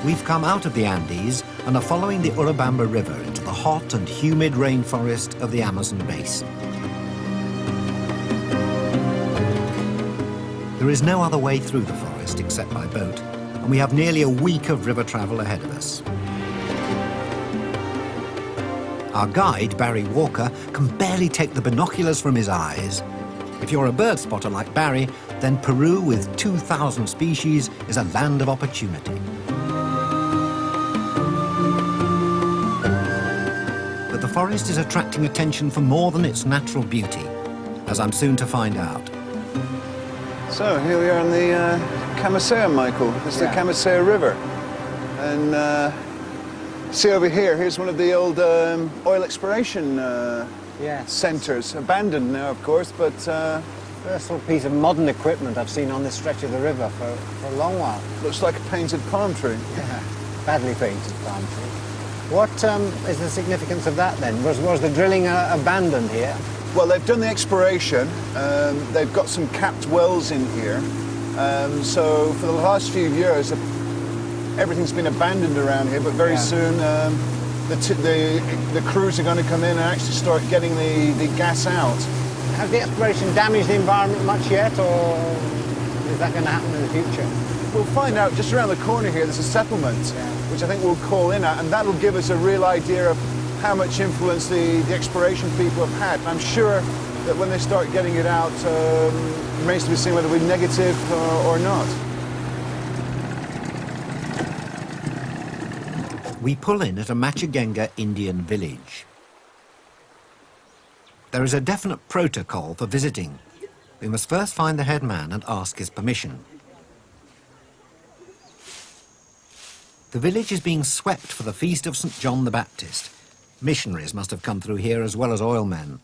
We've come out of the Andes and are following the Urubamba River into the hot and humid rainforest of the Amazon basin. There is no other way through the forest except by boat, and we have nearly a week of river travel ahead of us. Our guide, Barry Walker, can barely take the binoculars from his eyes. If you're a bird spotter like Barry, then Peru with 2,000 species is a land of opportunity. But the forest is attracting attention for more than its natural beauty, as I'm soon to find out. So here we are on the Camisea, Michael. This is the Camisea River. And see over here, here's one of the old oil exploration centres. Abandoned now, of course, but... First little piece of modern equipment I've seen on this stretch of the river for a long while. Looks like a painted palm tree. Yeah, badly painted palm tree. What is the significance of that then? Was the drilling abandoned here? Well, they've done the exploration. They've got some capped wells in here. So for the last few years, everything's been abandoned around here, but very soon the crews are going to come in and actually start getting the gas out. Has the exploration damaged the environment much yet, or is that going to happen in the future? We'll find out. Just around the corner here, there's a settlement, which I think we'll call in at, and that'll give us a real idea of how much influence the exploration people have had. I'm sure that when they start getting it out, it remains to be seen whether we're negative or not. We pull in at a Machigenga Indian village. There is a definite protocol for visiting. We must first find the head man and ask his permission. The village is being swept for the feast of St. John the Baptist. Missionaries must have come through here as well as oilmen.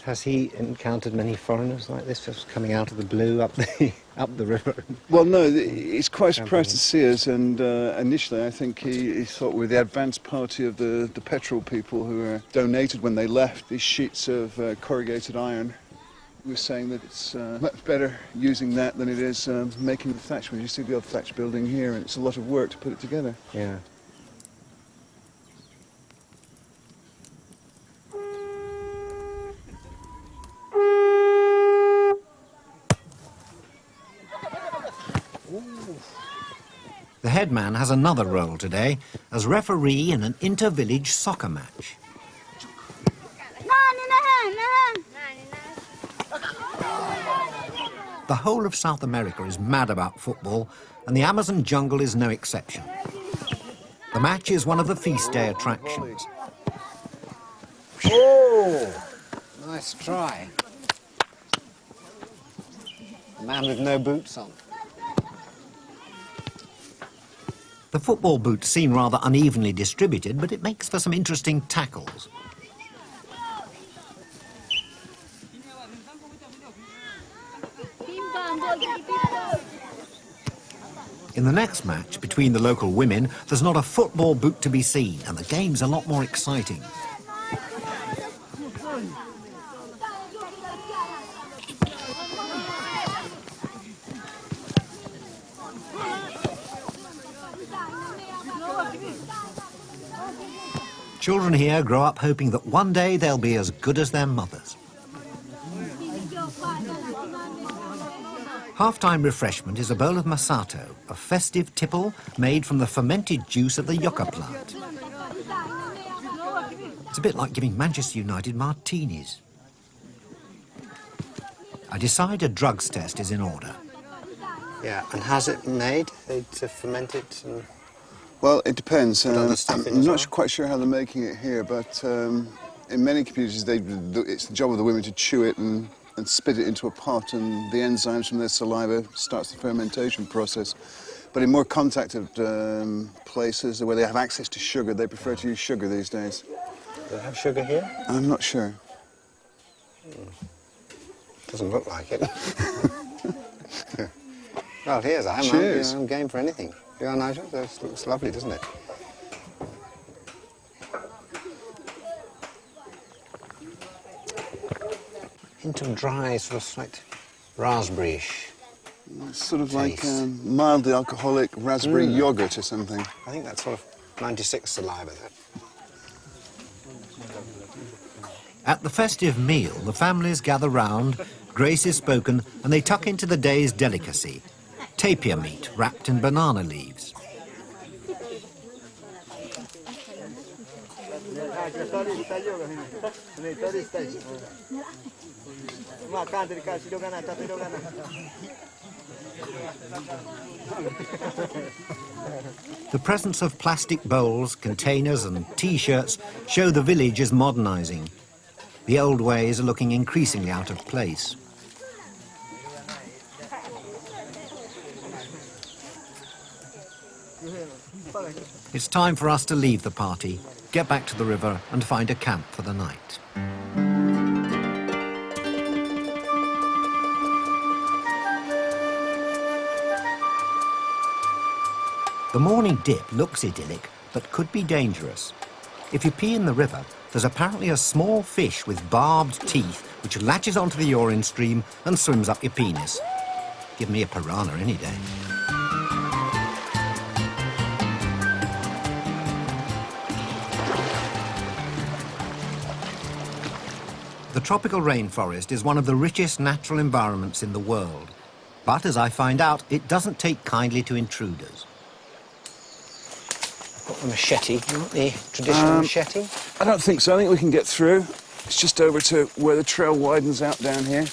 Has he encountered many foreigners like this, just coming out of the blue up the river? Well, no, he's quite surprised to see us, and initially I think he thought we were the advanced party of the petrol people who were donated when they left these sheets of corrugated iron. He was saying that it's much better using that than it is making the thatch. You see the old thatch building here, and it's a lot of work to put it together. Yeah. The headman has another role today as referee in an inter-village soccer match. The whole of South America is mad about football, and the Amazon jungle is no exception. The match is one of the feast day attractions. Oh, nice try. A man with no boots on. The football boots seem rather unevenly distributed, but it makes for some interesting tackles. In the next match between the local women, there's not a football boot to be seen, and the game's a lot more exciting. Children here grow up hoping that one day they'll be as good as their mothers. Half-time refreshment is a bowl of masato, a festive tipple made from the fermented juice of the yucca plant. It's a bit like giving Manchester United martinis. I decide a drugs test is in order. Yeah, and how's it made? They ferment it? And... Well, it depends. Other stuff in I'm as not well? quite sure how they're making it here, but in many communities, it's the job of the women to chew it and spit it into a pot, and the enzymes from their saliva starts the fermentation process. But in more contacted places where they have access to sugar, they prefer to use sugar these days. Do they have sugar here? I'm not sure. Doesn't look like it. Well, here's I am. Cheers. I'm game for anything. Yeah, Nigel, that looks lovely, doesn't it? Hint of dry, sort of slight raspberry-ish. It's sort of like Taste. mildly alcoholic raspberry yogurt or something. I think that's sort of 96 saliva there. At the festive meal, the families gather round, grace is spoken, and they tuck into the day's delicacy, tapir meat wrapped in banana leaves. The presence of plastic bowls, containers and T-shirts show the village is modernising. The old ways are looking increasingly out of place. It's time for us to leave the party, get back to the river and find a camp for the night. The morning dip looks idyllic, but could be dangerous. If you pee in the river, there's apparently a small fish with barbed teeth which latches onto the urine stream and swims up your penis. Give me a piranha any day. The tropical rainforest is one of the richest natural environments in the world. But as I find out, it doesn't take kindly to intruders. Got the machete. You want the traditional machete? I don't think so. I think we can get through. It's just over to where the trail widens out down here.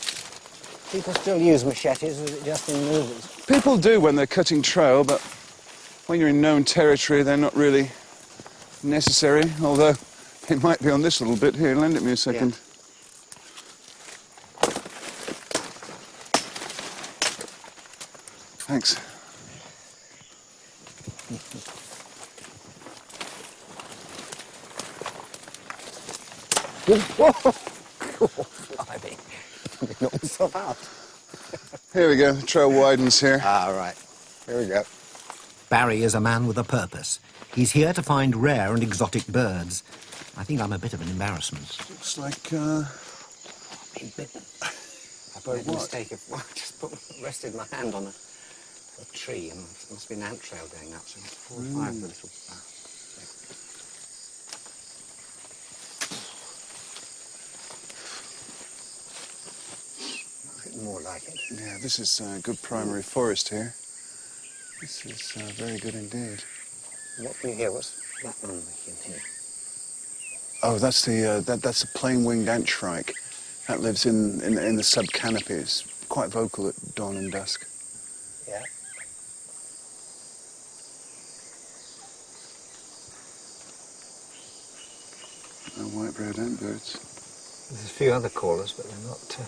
People still use machetes, or is it just in movies? People do when they're cutting trail, but when you're in known territory, they're not really necessary, although they might be on this little bit here. Lend it me a second. Yeah. Thanks. Blimey. Knock myself out. Here we go. The trail widens here. Ah, right. Here we go. Barry is a man with a purpose. He's here to find rare and exotic birds. I think I'm a bit of an embarrassment. Looks like, Been bitten. I made a what? mistake of, well, I just rested my hand on a tree, and there must be an ant trail going up, so 4 or 5 of the little... More like it. Yeah, this is good primary forest here. This is very good indeed. What can you hear? What's that one we can hear? Oh, that's the that's a plain-winged ant shrike. That lives in the sub-canopy. It's quite vocal at dawn and dusk. Yeah. No white-browed ant birds. There's a few other callers, but they're not.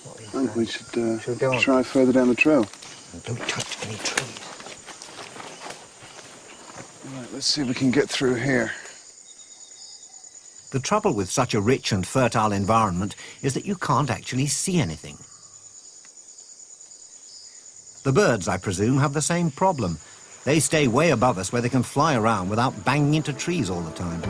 I think we should, Should we go on? try further down the trail. And don't touch any trees. Right, let's see if we can get through here. The trouble with such a rich and fertile environment is that you can't actually see anything. The birds, I presume, have the same problem. They stay way above us where they can fly around without banging into trees all the time.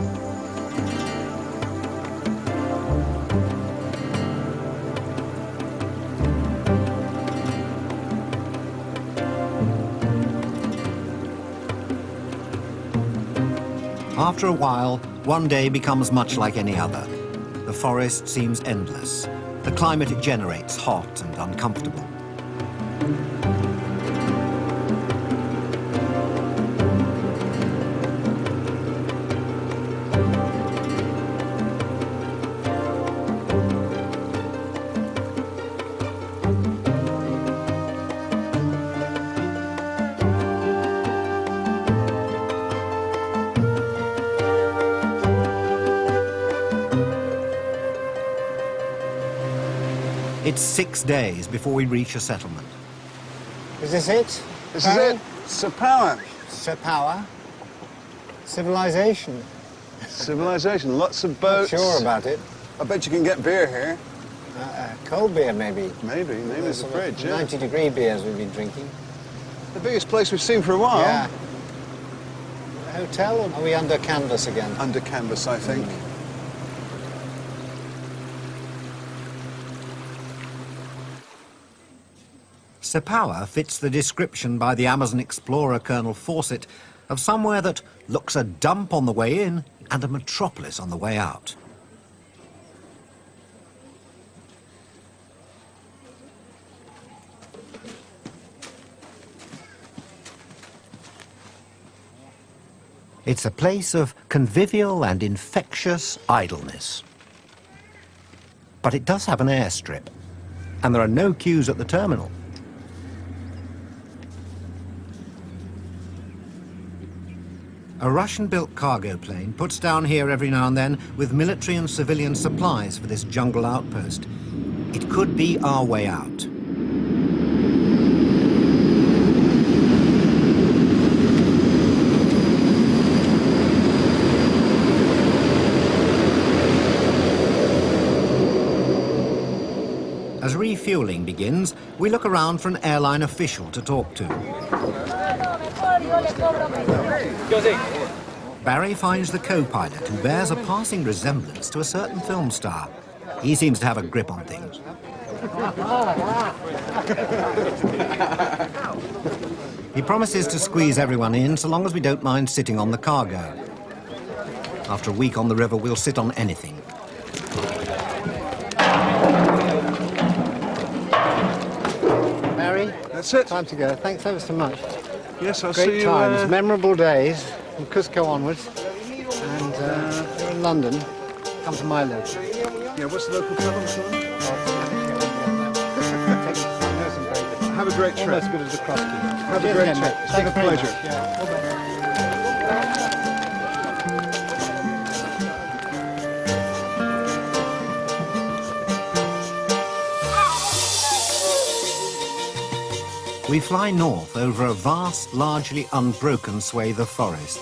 After a while, one day becomes much like any other. The forest seems endless. The climate it generates hot and uncomfortable. It's 6 days before we reach a settlement. Is this it? This is it. Sir Power. Sir Power. Civilization. Civilization. Lots of Not boats. sure about it. I bet you can get beer here. Cold beer, maybe. Maybe there's a fridge, yeah. 90-degree beers we've been drinking. The biggest place we've seen for a while. Yeah. A hotel, or are we under canvas again? Under canvas, I think. Sepawa fits the description by the Amazon explorer Colonel Fawcett of somewhere that looks a dump on the way in and a metropolis on the way out. It's a place of convivial and infectious idleness. But it does have an airstrip, and there are no queues at the terminal. A Russian-built cargo plane puts down here every now and then with military and civilian supplies for this jungle outpost. It could be our way out. As refueling begins, we look around for an airline official to talk to. Barry finds the co-pilot, who bears a passing resemblance to a certain film star. He seems to have a grip on things. He promises to squeeze everyone in so long as we don't mind sitting on the cargo. After a week on the river, we'll sit on anything. That's it. Time to go. Thanks ever so much. Yes, I'll Great see you. times, memorable days from Cusco onwards. And you're in London. Come to my local. Yeah, what's the local club on the phone? Have a great trip. Almost as good as the cross key. Have a great trip. It's been a pleasure. Yeah. All the best. We fly north over a vast, largely unbroken swathe of forest.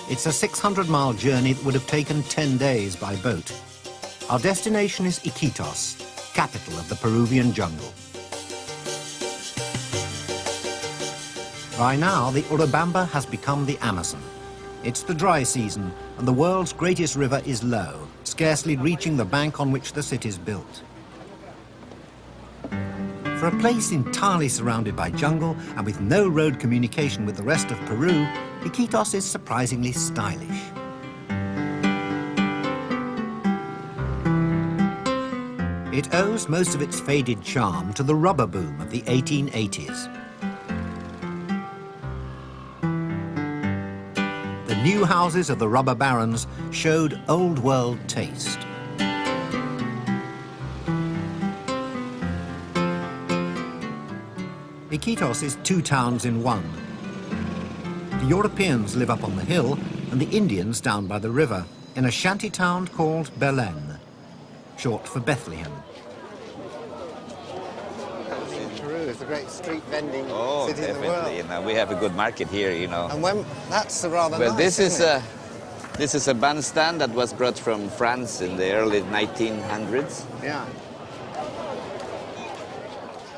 It's a 600-mile journey that would have taken 10 days by boat. Our destination is Iquitos, capital of the Peruvian jungle. By now, the Urubamba has become the Amazon. It's the dry season, and the world's greatest river is low, scarcely reaching the bank on which the city's built. For a place entirely surrounded by jungle and with no road communication with the rest of Peru, Iquitos is surprisingly stylish. It owes most of its faded charm to the rubber boom of the 1880s. The new houses of the rubber barons showed old-world taste. Iquitos is two towns in one. The Europeans live up on the hill and the Indians down by the river in a shanty town called Belén, short for Bethlehem. Peru is the great street vending Oh, city in the definitely. world. You know, we have a good market here, you know. And when that's rather Well, nice. this is a bandstand that was brought from France in the early 1900s. Yeah.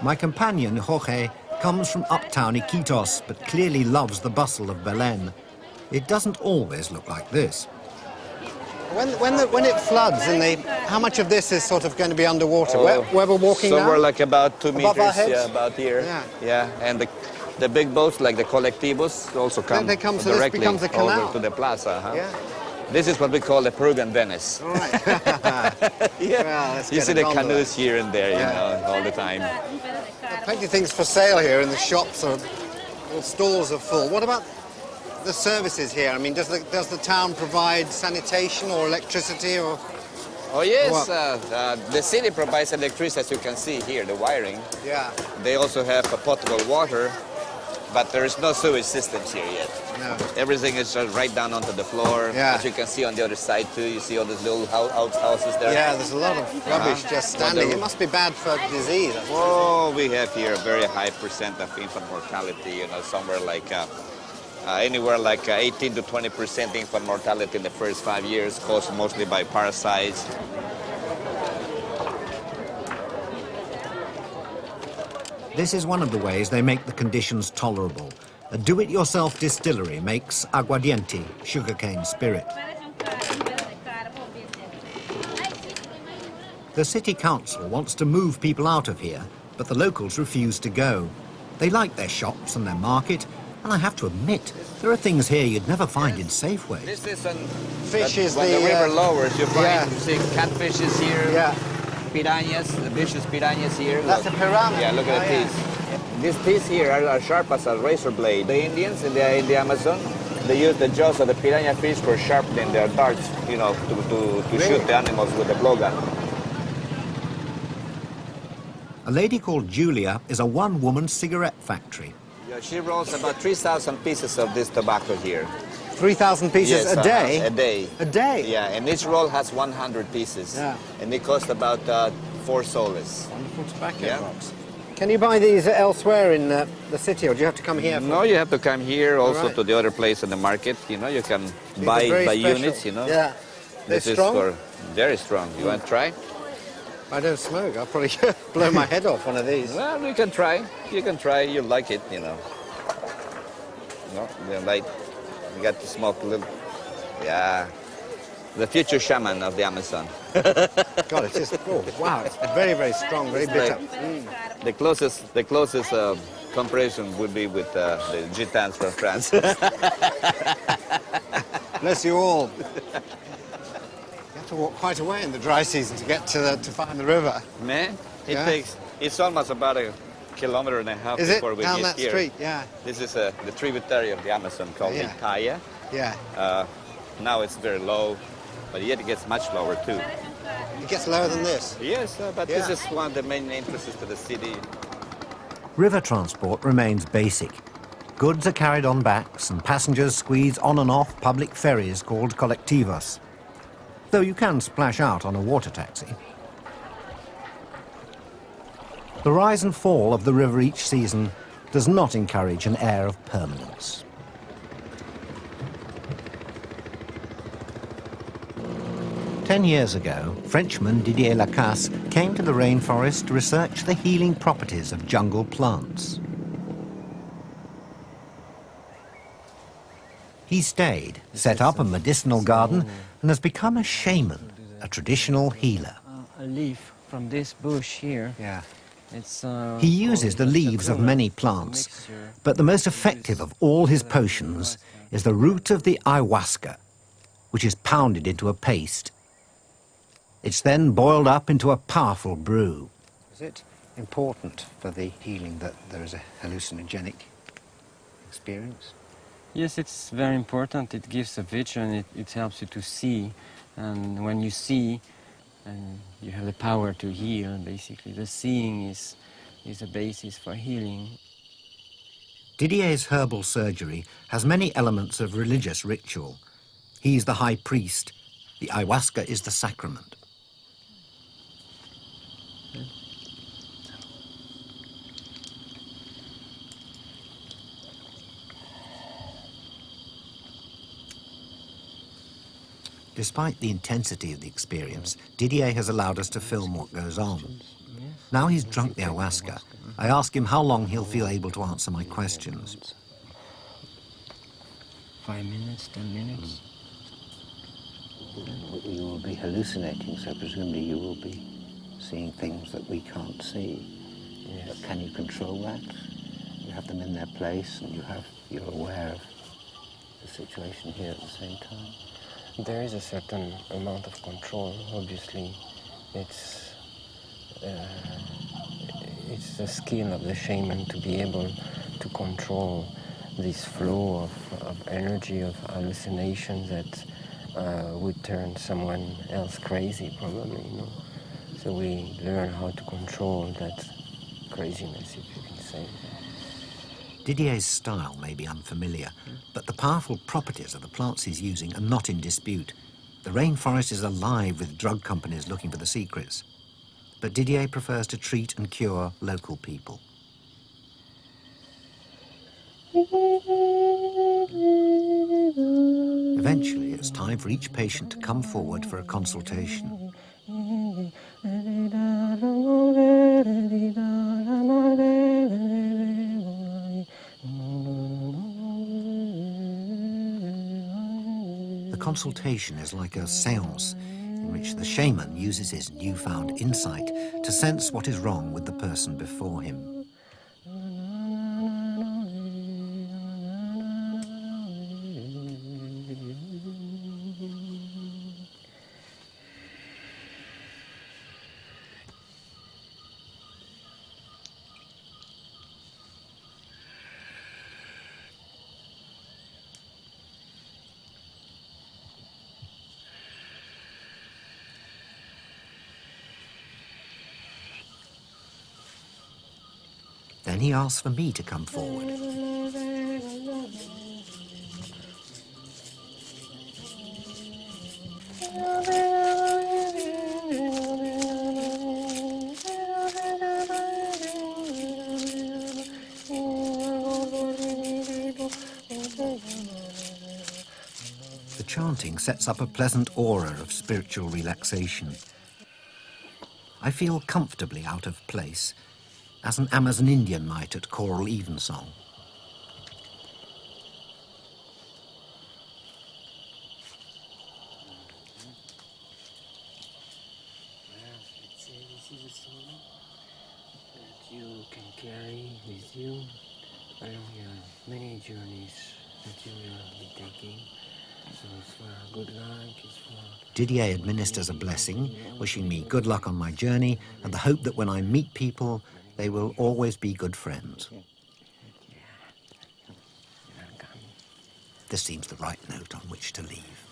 My companion, Jorge, comes from uptown Iquitos, but clearly loves the bustle of Belén. It doesn't always look like this. When it floods, how much of this is sort of going to be underwater? Where we're walking now? Somewhere like about 2 Above meters, our heads? yeah, about here. Yeah. And the big boats like the colectivos also come, They come, so this directly becomes a canal. over to the plaza. Huh? Yeah. This is what we call the Peruvian Venice. All right. Yeah. Well, let's You get see a the gondola. canoes here and there, Yeah. you know, all the time. Plenty of things for sale here in the shops, or all stalls are full. What about the services here? I mean, does the town provide sanitation or electricity or? Oh yes, What? the city provides electricity, as you can see here, the wiring. Yeah. They also have potable water, but there is no sewage systems here yet. No. Everything is just right down onto the floor. Yeah. As you can see on the other side too, you see all these little houses there. Yeah, there's a lot of rubbish just standing. Well, It must be bad for disease. I suppose. Oh, we have here a very high percent of infant mortality, you know, somewhere like anywhere like 18 to 20% infant mortality in the first 5 years, caused mostly by parasites. This is one of the ways they make the conditions tolerable. A do-it-yourself distillery makes aguardiente, sugarcane spirit. The city council wants to move people out of here, but the locals refuse to go. They like their shops and their market, and I have to admit, there are things here you'd never find in Safeway. This is an Fish is when the river lowers, you find yeah. see catfishes here, Yeah. piranhas, the vicious piranhas here. That's Look. a piranha. Yeah, look at the teeth. These teeth here are sharp as a razor blade. The Indians in the Amazon, they use the jaws of the piranha fish for sharpening their darts, you know, to shoot the animals with a blowgun. A lady called Julia is a one-woman cigarette factory. Yeah, she rolls about 3,000 pieces of this tobacco here. 3,000 pieces Yes, a day? A day. A day? Yeah, and each roll has 100 pieces. Yeah. And it costs about 4 soles. Wonderful tobacco Yeah. box. Can you buy these elsewhere in the city, or do you have to come here? No, you have to come here also Right. to the other place in the market. You know, you can These are buy very by special. units, you know. Yeah. They're This strong? is for very strong. You want to try? I don't smoke. I'll probably blow my head off one of these. Well, you can try. You can try. You like it, you know. No, you like. You got to smoke a little. Yeah. The future shaman of the Amazon. God, it's just, oh, wow, it's very, very strong, very bitter. The closest comparison would be with the gitans from France. Bless you all. You have to walk quite a way in the dry season to get to find the river. Man, Yeah. it's almost about a kilometer and a half Is it? before we Down get that here. street, yeah. This is the tributary of the Amazon called Yeah. Itaia. Yeah. Now it's very low, but yet it gets much lower too. It gets lower than this. Yes, but Yeah. this is one of the main entrances to the city. River transport remains basic. Goods are carried on backs and passengers squeeze on and off public ferries called colectivos. Though you can splash out on a water taxi. The rise and fall of the river each season does not encourage an air of permanence. Ten years ago, Frenchman Didier Lacasse came to the rainforest to research the healing properties of jungle plants. He stayed, set up a medicinal garden, and has become a shaman, a traditional healer. A leaf from this bush here. Yeah. It's, He uses the leaves of many plants, but the most effective of all his potions is the root of the ayahuasca, which is pounded into a paste. It's then boiled up into a powerful brew. Is it important for the healing that there is a hallucinogenic experience? Yes, it's very important. It gives a vision. It helps you to see, and when you see, and you have the power to heal. Basically, the seeing is a basis for healing. Didier's herbal surgery has many elements of religious ritual. He's the high priest. The ayahuasca is the sacrament. Despite the intensity of the experience, Didier has allowed us to film what goes on. Now he's drunk the ayahuasca, I ask him how long he'll feel able to answer my questions. 5 minutes, 10 minutes. You will be hallucinating, so presumably you will be seeing things that we can't see. Yes. But can you control that? You have them in their place, and you're aware of the situation here at the same time. There is a certain amount of control. Obviously, it's the skill of the shaman to be able to control this flow of energy, of hallucinations that would turn someone else crazy, probably. You know? So we learn how to control that craziness, if you can say. Didier's style may be unfamiliar, but the powerful properties of the plants he's using are not in dispute. The rainforest is alive with drug companies looking for the secrets. But Didier prefers to treat and cure local people. Eventually, it's time for each patient to come forward for a consultation. The consultation is like a séance. in which the shaman uses his newfound insight to sense what is wrong with the person before him. Then he asks for me to come forward. The chanting sets up a pleasant aura of spiritual relaxation. I feel comfortably out of place, as an Amazon Indian might at choral evensong. This is a song that you can carry with you along your many journeys that you will be taking. So it's for good luck, it's for... Didier administers a blessing, wishing me good luck on my journey and the hope that when I meet people, they will always be good friends. This seems the right note on which to leave.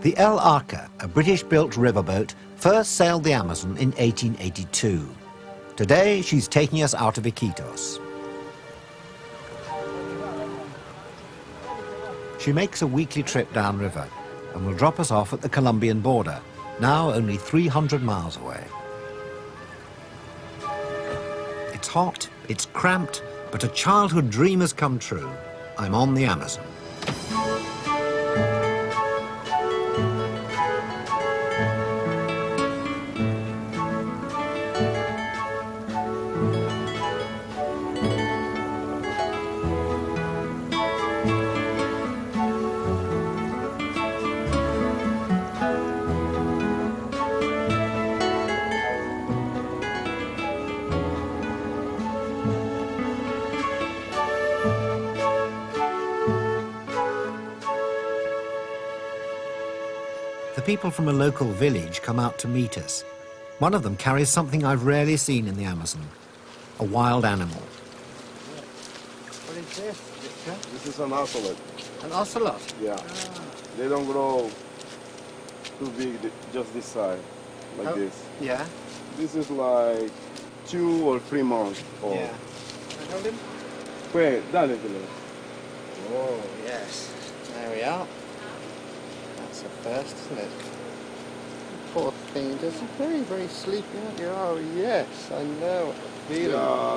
The El Arca, a British-built riverboat, first sailed the Amazon in 1882. Today, she's taking us out of Iquitos. She makes a weekly trip downriver and will drop us off at the Colombian border, now only 300 miles away. It's hot, it's cramped, but a childhood dream has come true. I'm on the Amazon. The people from a local village come out to meet us. One of them carries something I've rarely seen in the Amazon, a wild animal. What is this? This is an ocelot. An ocelot? Yeah. They don't grow too big, just this side, like this. Yeah. This is like 2 or 3 months old. Yeah. Can I hold him? Wait, dale, Oh, yes. There we are. That's a first, isn't it? Poor thing, just very, very sleepy, aren't you? Oh, yes, I know.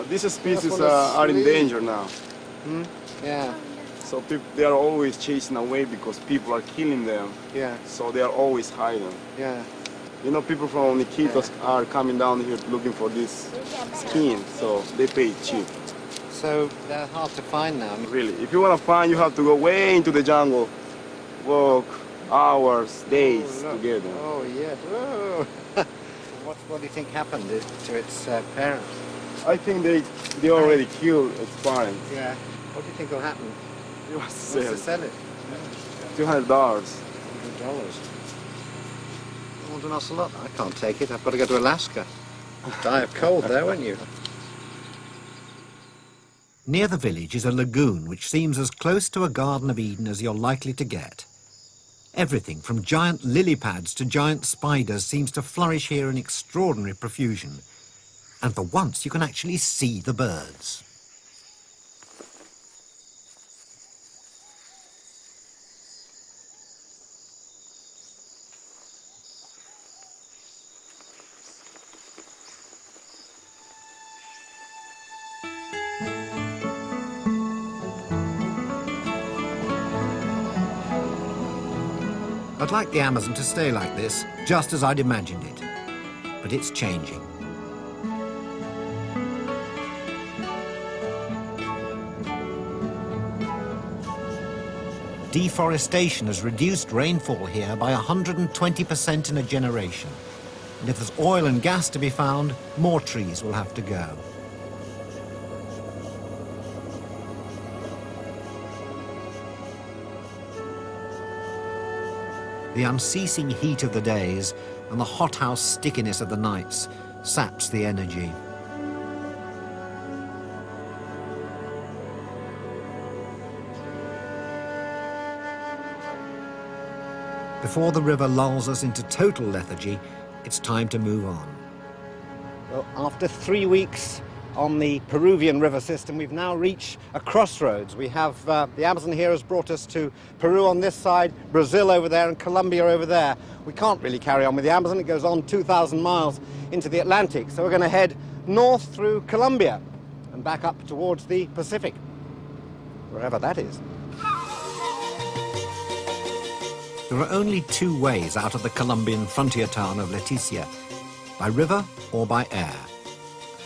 These species wanna are in sleep. danger now. Yeah, So they are always chasing away because people are killing them. yeah, So they are always hiding. yeah. You know, people from Iquitos are coming down here looking for this skin, so they pay cheap. So they're hard to find now. Really, if you want to find, you have to go way into the jungle, walk hours, days look. to get them. Oh, yes. Oh. What do you think happened to its parents? I think they already killed its parents. Yeah. What do you think will happen? You must What's to sell sell it? $200. $100. I want an ocelot. I can't take it. I've got to go to Alaska. Die of cold there, won't you? Near the village is a lagoon which seems as close to a Garden of Eden as you're likely to get. Everything from giant lily pads to giant spiders seems to flourish here in extraordinary profusion. And for once you can actually see the birds. I'd like the Amazon to stay like this, just as I'd imagined it. But it's changing. deforestation has reduced rainfall here by 120% in a generation. And if there's oil and gas to be found, more trees will have to go. The unceasing heat of the days and the hothouse stickiness of the nights saps the energy. Before the river lulls us into total lethargy, it's time to move on. Well, after 3 weeks on the Peruvian river system, we've now reached a crossroads. We have the Amazon here has brought us to Peru on this side, Brazil over there, and Colombia over there. We can't really carry on with the Amazon. It goes on 2,000 miles into the Atlantic. So we're going to head north through Colombia and back up towards the Pacific, wherever that is. There are only two ways out of the Colombian frontier town of Leticia, by river or by air.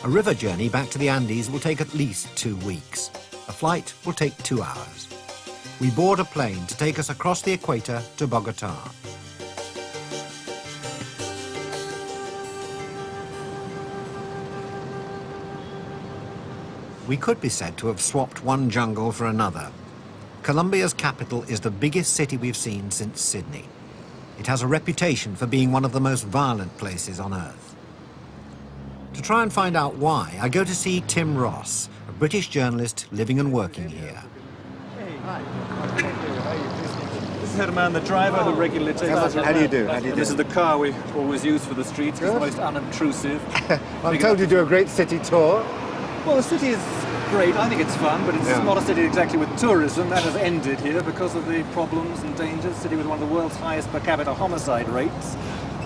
A river journey back to the Andes will take at least 2 weeks. A flight will take 2 hours. We board a plane to take us across the equator to Bogota. We could be said to have swapped one jungle for another. Colombia's capital is the biggest city we've seen since Sydney. It has a reputation for being one of the most violent places on Earth. To try and find out why, I go to see Tim Ross, a British journalist living and working here. This is Herman, the driver who regularly takes us. How do you do? How do you do? This is the car we always use for the streets. It's the most unobtrusive. I'm told you do a great city tour. Well, the city is great. I think it's fun, but it's not a city exactly with tourism. That has ended here because of the problems and dangers. A city with one of the world's highest per capita homicide rates.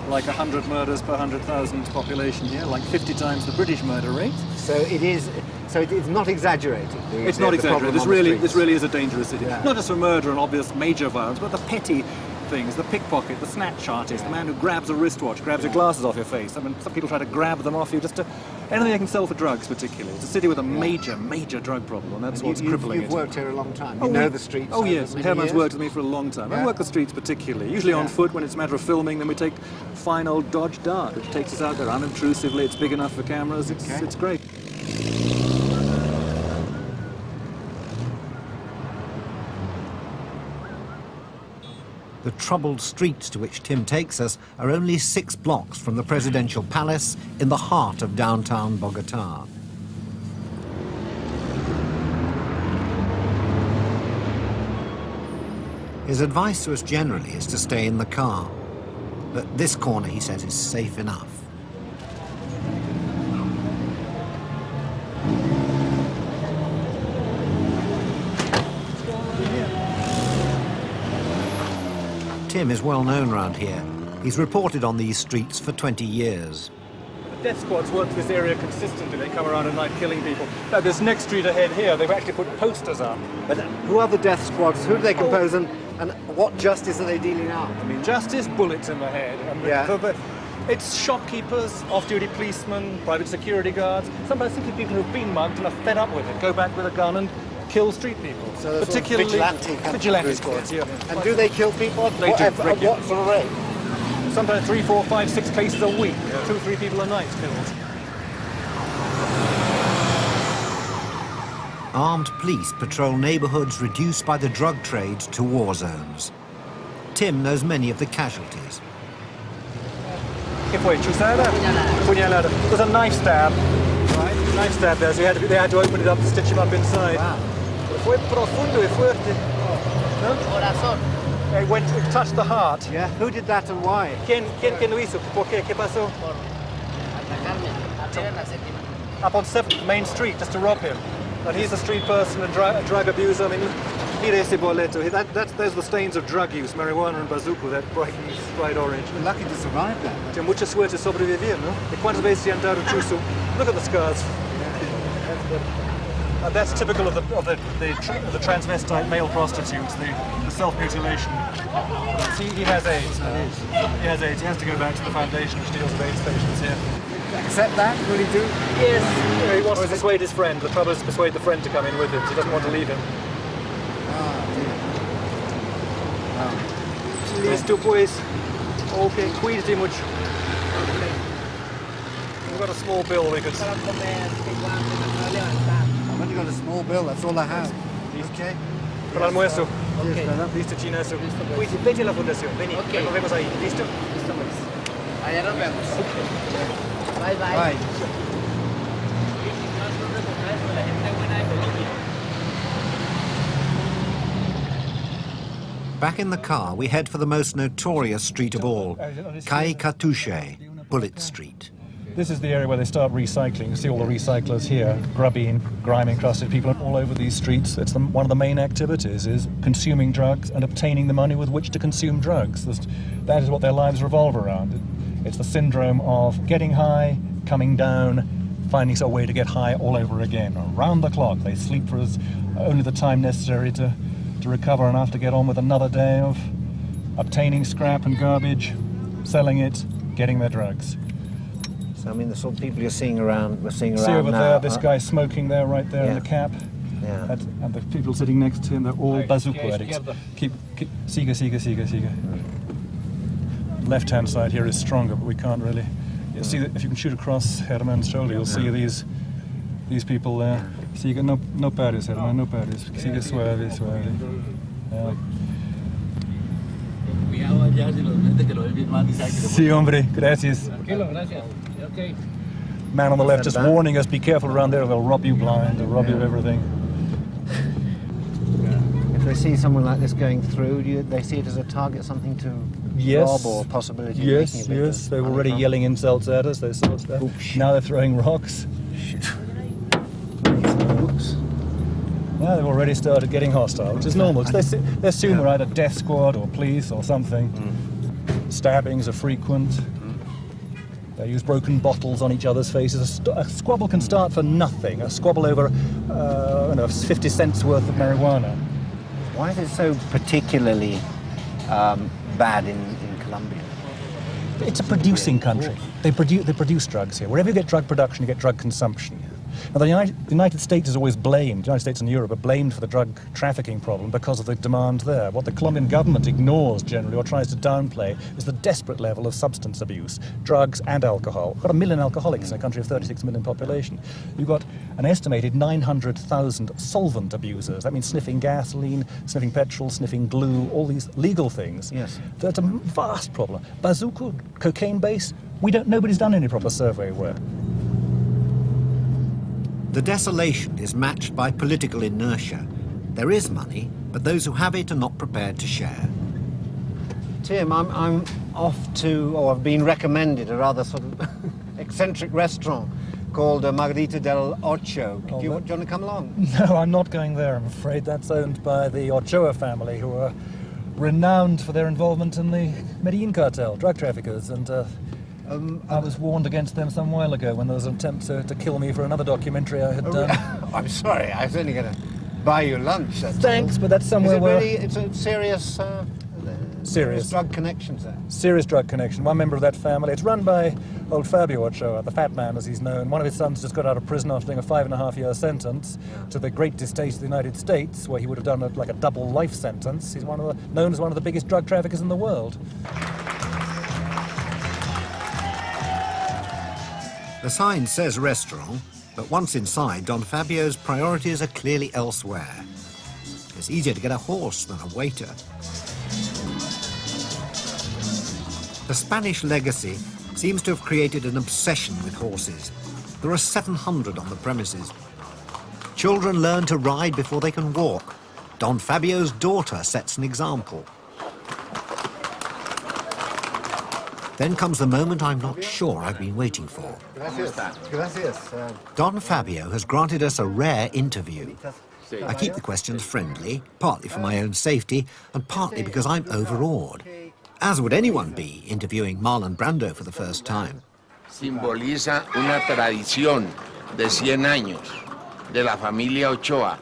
Like 100 murders per 100,000 population here, like 50 times the British murder rate. So it is not exaggerated. It's not exaggerated. This really is a dangerous city. Yeah. Not just for murder and obvious major violence, but the petty things, the pickpocket, the snatch artist, the man who grabs a wristwatch, grabs your glasses off your face. I mean, some people try to grab them off you just to... Anything they can sell for drugs, particularly. It's a city with a major drug problem, and that's what's crippling it. You've worked here a long time. You know the streets. Oh, yes. Herman's worked with me for a long time. I work the streets particularly, usually on foot when it's a matter of filming. Then we take fine old Dodge Dart, which takes us out there unobtrusively. It's big enough for cameras. It's great. The troubled streets to which Tim takes us are only 6 blocks from the presidential palace in the heart of downtown Bogota. His advice to us generally is to stay in the car, but this corner, he says, is safe enough. Tim is well known around here. He's reported on these streets for 20 years. The death squads work this area consistently. They come around at night killing people. Now, this next street ahead here, they've actually put posters up. But who are the death squads? Who do they compose, and what justice are they dealing out? I mean, justice, bullets in the head. And it's shopkeepers, off-duty policemen, private security guards, sometimes simply people who've been mugged and are fed up with it, go back with a gun and kill street people. So particularly vigilante squads, yeah. And do they kill people? They do. At what sort of rate? Sometimes 3, 4, 5, 6 cases a week. 2 or 3 people a night killed. Armed police patrol neighbourhoods reduced by the drug trade to war zones. Tim knows many of the casualties. Puñalada. There's a knife stab. Right? Knife stab there, so they had to open it up to stitch him up inside. Wow. Fue profundo y fuerte. No? It touched the heart. Yeah. Who did that and why? ¿Quién lo hizo? ¿Por qué? ¿Qué pasó? Up on 7th Main Street, just to rob him. And he's a street person, a drug abuser. I mean, mire ese boleto. Those are the stains of drug use, marijuana and bazuco, that bright orange. You're lucky to survive that. Tiene mucha suerte sobrevivir, ¿no? ¿De cuántas veces se han dado chuzo? Look at the scars. And that's typical of the transvestite male prostitutes, the self-mutilation. See, he has AIDS. He has AIDS. He has to go back to the foundation which deals with AIDS patients here. Accept that? Will he do? Yes. He wants to persuade his friend. The trouble is to persuade the friend to come in with him. He doesn't want to leave him. Listo, pues. Okay, cuídate mucho. We've got a small bill we could... I've only got a small bill, that's all I have. Okay. Para almuerzo. Okay. Listo, chinazo. Vete a la fundación. Vení, nos vemos ahí. Listo. Listo, pues. Allá nos vemos. Bye, bye. Bye. Back in the car, we head for the most notorious street of all, Kai Katushe, Bullet Street. This is the area where they start recycling. You see all the recyclers here, grubby and grime-encrusted people all over these streets. It's one of the main activities is consuming drugs and obtaining the money with which to consume drugs. That is what their lives revolve around. It's the syndrome of getting high, coming down, finding a way to get high all over again. Around the clock, they sleep for only the time necessary to recover enough to get on with another day of obtaining scrap and garbage, selling it, getting their drugs. So, I mean, the sort of people you're seeing around, See over there, this guy smoking there, right there in the cap. Yeah. And the people sitting next to him, they're all bazooka addicts. Keep, siga. Left-hand side here is stronger, but we can't really... You see that if you can shoot across Herman's shoulder, you'll see these people there. Siga, no pares, Herman, no pares. Siga suave. Yeah. Sí, hombre, gracias. Okay. Man on the left just warning us, be careful around there, they'll rob you blind, they'll rob you of everything. If they see someone like this going through, they see it as a target, something to rob or possibility of making a bit Yes, of they were money already from? yelling insults at us, they sort of stuff. Now they're throwing rocks. Oops. Yeah, they've already started getting hostile, which is normal. They assume we're either death squad or police or something. Stabbings are frequent. They use broken bottles on each other's faces. A squabble can start for nothing. A squabble over 50 cents worth of marijuana. Why is it so particularly bad in Colombia? It's a producing country. They produce drugs here. Wherever you get drug production, you get drug consumption. Now, the United States is always blamed, the United States and Europe are blamed for the drug trafficking problem because of the demand there. What the Colombian government ignores generally or tries to downplay is the desperate level of substance abuse, drugs and alcohol. We've got 1 million alcoholics in a country of 36 million population. You've got an estimated 900,000 solvent abusers. That means sniffing gasoline, sniffing petrol, sniffing glue, all these legal things. Yes. That's a vast problem. Bazooka, cocaine base, nobody's done any proper survey work. The desolation is matched by political inertia. There is money, but those who have it are not prepared to share. Tim, I'm off to, or I've been recommended, a rather sort of eccentric restaurant called Margarita del Ocho. Do you want to come along? No, I'm not going there, I'm afraid. That's owned by the Ochoa family, who are renowned for their involvement in the Medellin cartel, drug traffickers, and I was warned against them some while ago when there was an attempt to kill me for another documentary I had done. I'm sorry, I was only going to buy you lunch. Thanks, but that's somewhere where... It's a serious... Serious drug connections there. Serious drug connection. One member of that family. It's run by old Fabio Ochoa, the fat man as he's known. One of his sons just got out of prison after doing a 5.5-year sentence to the great distaste of the United States, where he would have done like a double life sentence. He's known as one of the biggest drug traffickers in the world. The sign says restaurant, but once inside, Don Fabio's priorities are clearly elsewhere. It's easier to get a horse than a waiter. The Spanish legacy seems to have created an obsession with horses. There are 700 on the premises. Children learn to ride before they can walk. Don Fabio's daughter sets an example. Then comes the moment I'm not sure I've been waiting for. Gracias. Don Fabio has granted us a rare interview. I keep the questions friendly, partly for my own safety, and partly because I'm overawed. As would anyone be interviewing Marlon Brando for the first time. Simboliza una tradición de 100 años de la familia Ochoa.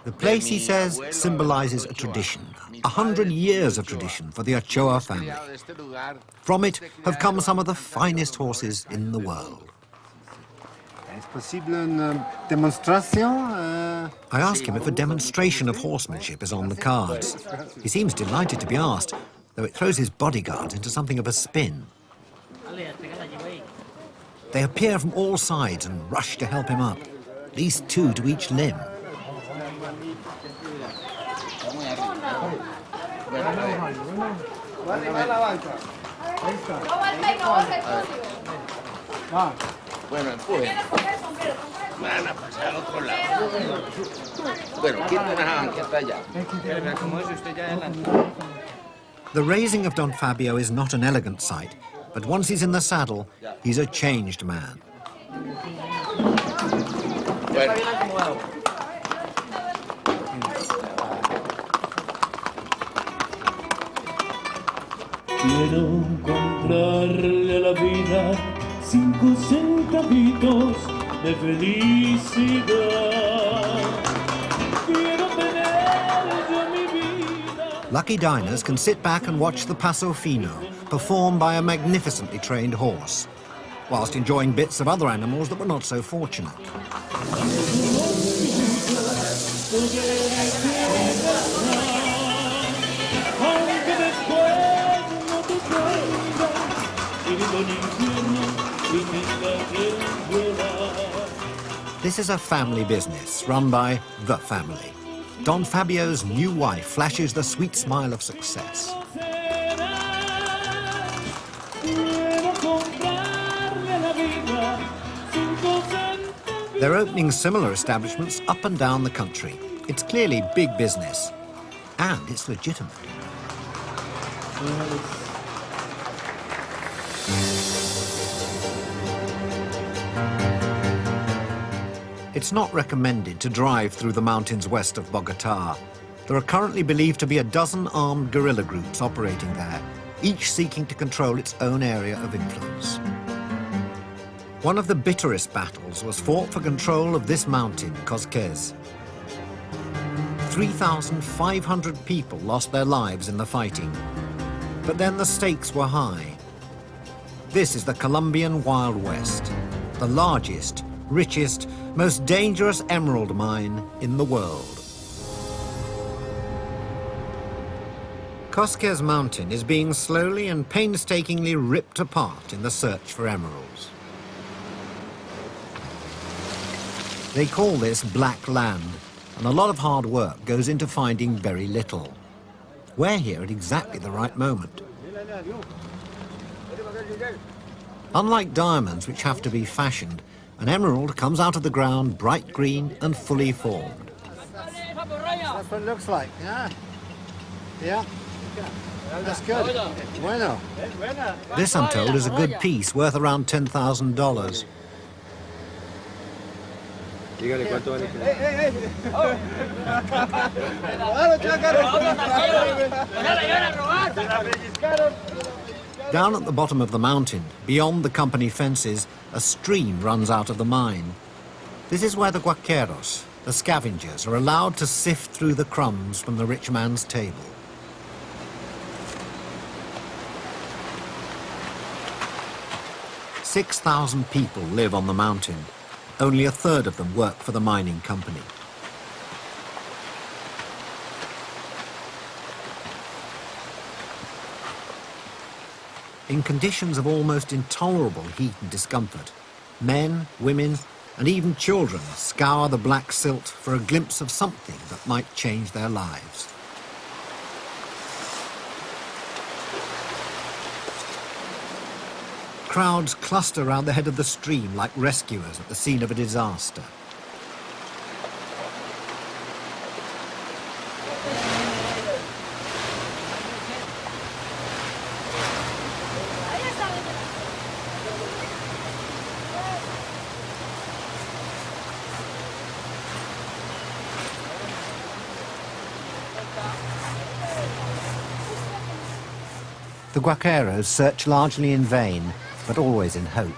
The place, he says, symbolizes a tradition, 100 years of tradition for the Ochoa family. From it have come some of the finest horses in the world. I ask him if a demonstration of horsemanship is on the cards. He seems delighted to be asked, though it throws his bodyguards into something of a spin. They appear from all sides and rush to help him up, at least 2 to each limb. Bueno, empujen. Van a pasar al otro lado. Bueno, quiten una banqueta allá. The raising of Don Fabio is not an elegant sight, but once he's in the saddle, he's a changed man. Bueno. Quiero comprarle a la vida 5 centavitos de felicidad. Quiero tener yo mi vida. Lucky diners can sit back and watch the Paso Fino, performed by a magnificently trained horse, whilst enjoying bits of other animals that were not so fortunate. This is a family business run by the family. Don Fabio's new wife flashes the sweet smile of success. They're opening similar establishments up and down the country. It's clearly big business, and it's legitimate. It's not recommended to drive through the mountains west of Bogotá. There are currently believed to be a dozen armed guerrilla groups operating there, each seeking to control its own area of influence. One of the bitterest battles was fought for control of this mountain, Cosquez. 3,500 people lost their lives in the fighting. But then the stakes were high. This is the Colombian Wild West, the largest, richest, most dangerous emerald mine in the world. Cosquez Mountain is being slowly and painstakingly ripped apart in the search for emeralds. They call this black land, and a lot of hard work goes into finding very little. We're here at exactly the right moment. Unlike diamonds, which have to be fashioned, an emerald comes out of the ground bright green and fully formed. That's what it looks like, yeah. Yeah. That's good. Bueno. This, I'm told, is a good piece worth around $10,000. Down at the bottom of the mountain, beyond the company fences, a stream runs out of the mine. This is where the guaqueros, the scavengers, are allowed to sift through the crumbs from the rich man's table. "6,000 people live on the mountain. Only a third of them work for the mining company. In conditions of almost intolerable heat and discomfort, men, women, and even children scour the black silt for a glimpse of something that might change their lives. Crowds cluster around the head of the stream like rescuers at the scene of a disaster. The guaqueros search largely in vain, but always in hope.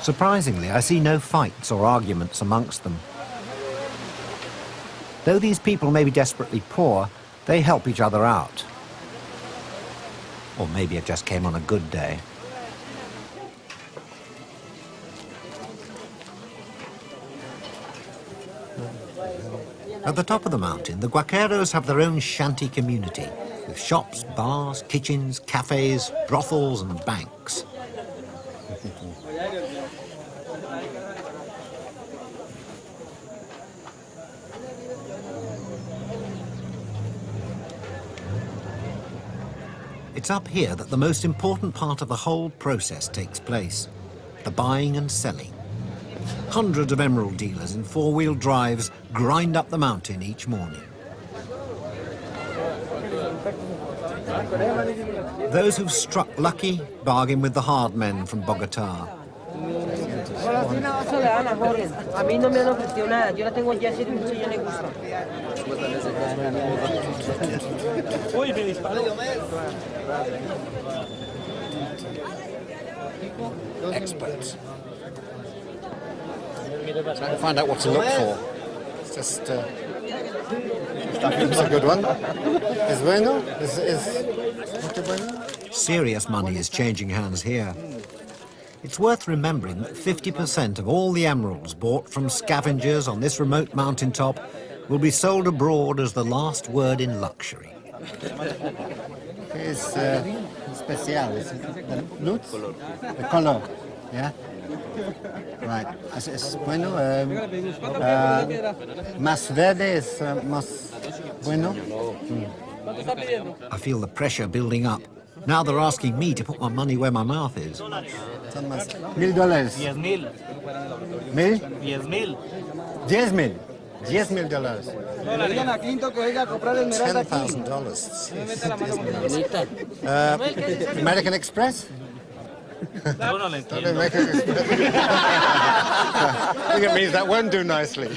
Surprisingly, I see no fights or arguments amongst them. Though these people may be desperately poor, they help each other out. Or maybe it just came on a good day. At the top of the mountain, the Guaqueros have their own shanty community, with shops, bars, kitchens, cafes, brothels and banks. It's up here that the most important part of the whole process takes place, the buying and selling. Hundreds of emerald dealers in four-wheel drives grind up the mountain each morning. Those who've struck lucky bargain with the hard men from Bogota. Experts. Trying to find out what to look for. It's just it's a good one. Es bueno? Is muito bueno? Serious money is changing hands here. It's worth remembering that 50% of all the emeralds bought from scavengers on this remote mountaintop will be sold abroad as the last word in luxury. It's special. Is it the luz? The color. Yeah? Right. Es bueno. Más verde es más bueno. I feel the pressure building up. Now they're asking me to put my money where my mouth is. $1,000. $10,000. $10,000. $10,000. $10,000. American Express? American Express. I think it means that won't do nicely.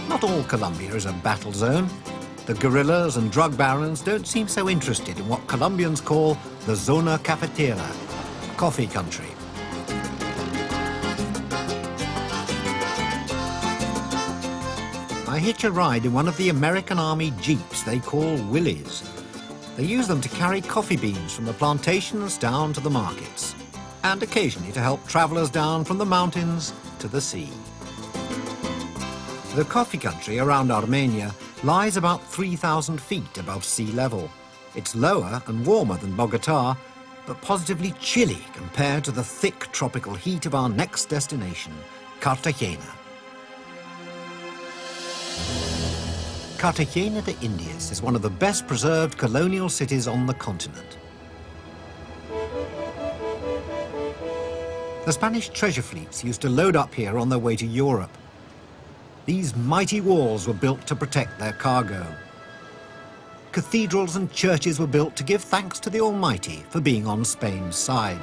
Not all Colombia is a battle zone. The guerrillas and drug barons don't seem so interested in what Colombians call the zona cafetera, coffee country. I hitch a ride in one of the American Army jeeps they call Willies. They use them to carry coffee beans from the plantations down to the markets, and occasionally to help travellers down from the mountains to the sea. The coffee country around Armenia lies about 3,000 feet above sea level. It's lower and warmer than Bogota, but positively chilly compared to the thick tropical heat of our next destination, Cartagena. Cartagena de Indias is one of the best preserved colonial cities on the continent. The Spanish treasure fleets used to load up here on their way to Europe. These mighty walls were built to protect their cargo. Cathedrals and churches were built to give thanks to the Almighty for being on Spain's side.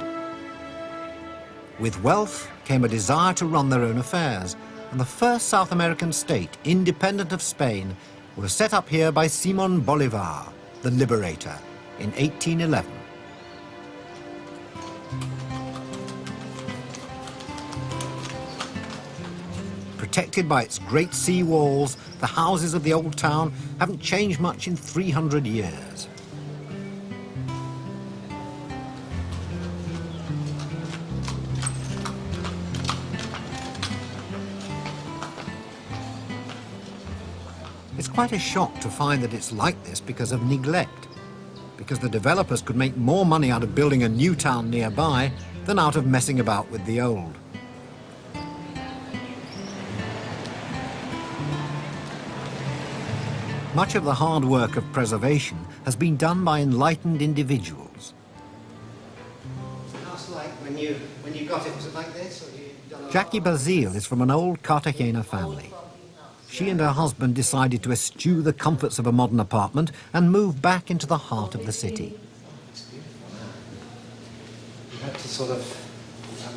With wealth came a desire to run their own affairs, and the first South American state, independent of Spain, was set up here by Simón Bolívar, the liberator, in 1811. Protected by its great sea walls, the houses of the old town haven't changed much in 300 years. It's quite a shock to find that it's like this because of neglect, because the developers could make more money out of building a new town nearby than out of messing about with the old. Much of the hard work of preservation has been done by enlightened individuals. Like when you got it, was it like this? Or you done Jackie Bazile is from an old Cartagena family. She and her husband decided to eschew the comforts of a modern apartment and move back into the heart of the city. You had to sort of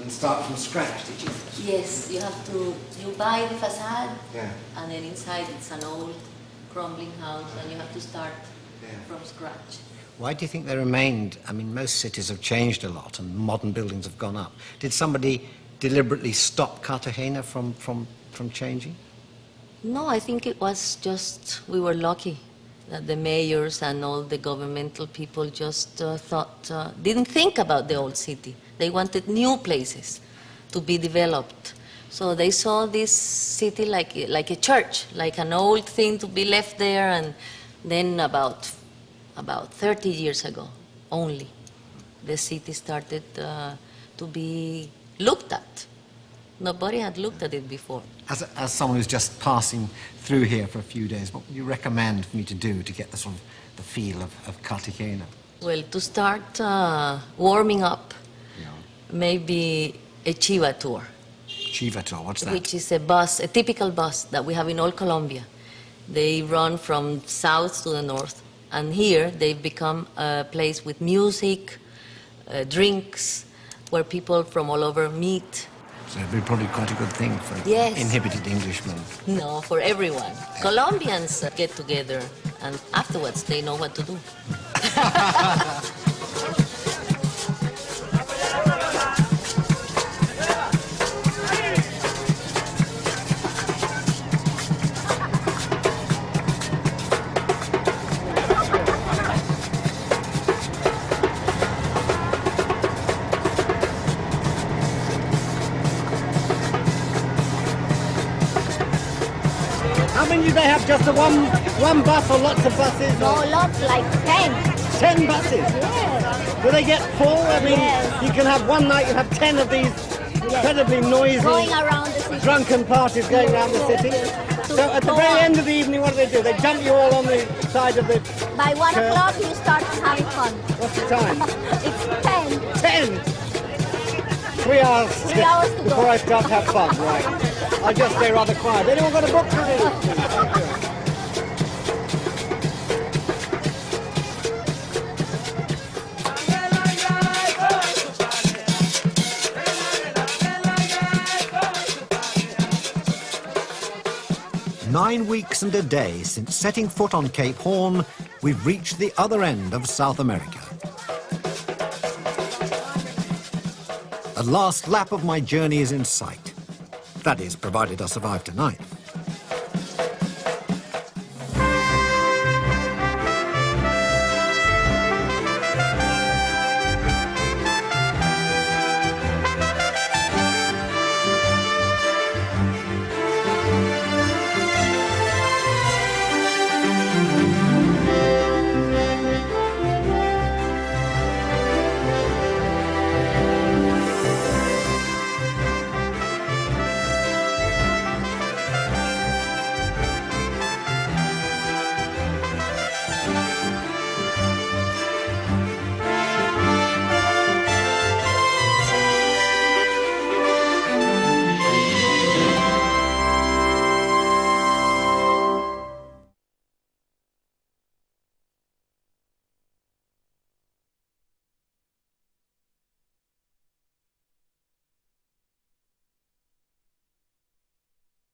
start from scratch, did you? Yes, you buy the facade, Yeah. and then inside it's an old crumbling house, and you have to start from scratch. Why do you think they remained? I mean, most cities have changed a lot and modern buildings have gone up. Did somebody deliberately stop Cartagena from changing? No, I think it was just, we were lucky that the mayors and all the governmental people just didn't think about the old city. They wanted new places to be developed. So they saw this city like a church, like an old thing to be left there, and then about 30 years ago only, the city started to be looked at. Nobody had looked at it before. As someone who's just passing through here for a few days, what would you recommend for me to do to get the sort of the feel of Cartagena? Well, to start warming up, maybe a Chiva tour. Chiva tour, what's that? Which is a typical bus that we have in all Colombia. They run from south to the north, and here they've become a place with music, drinks, where people from all over meet. So it'd be probably quite a good thing for inhibited Englishmen. No, for everyone. Colombians get together, and afterwards they know what to do. 'How many do they have? Just the one bus or lots of buses? No, lots, like 10. 10 buses? Yes. Do they get full? I mean, Yes. you can have one night, you have 10 of these incredibly noisy, Going around the city. drunken parties going around the city. So at the very end of the evening, what do? They jump you all on the side of the... By 1 o'clock, you start having fun. What's the time? It's 10. 10! 3 hours, 3 hours to before go. I start to have fun, right. I'll just stay rather quiet. Anyone got a book to read? 9 weeks and a day since setting foot on Cape Horn, we've reached the other end of South America. The last lap of my journey is in sight. That is, provided I survive tonight.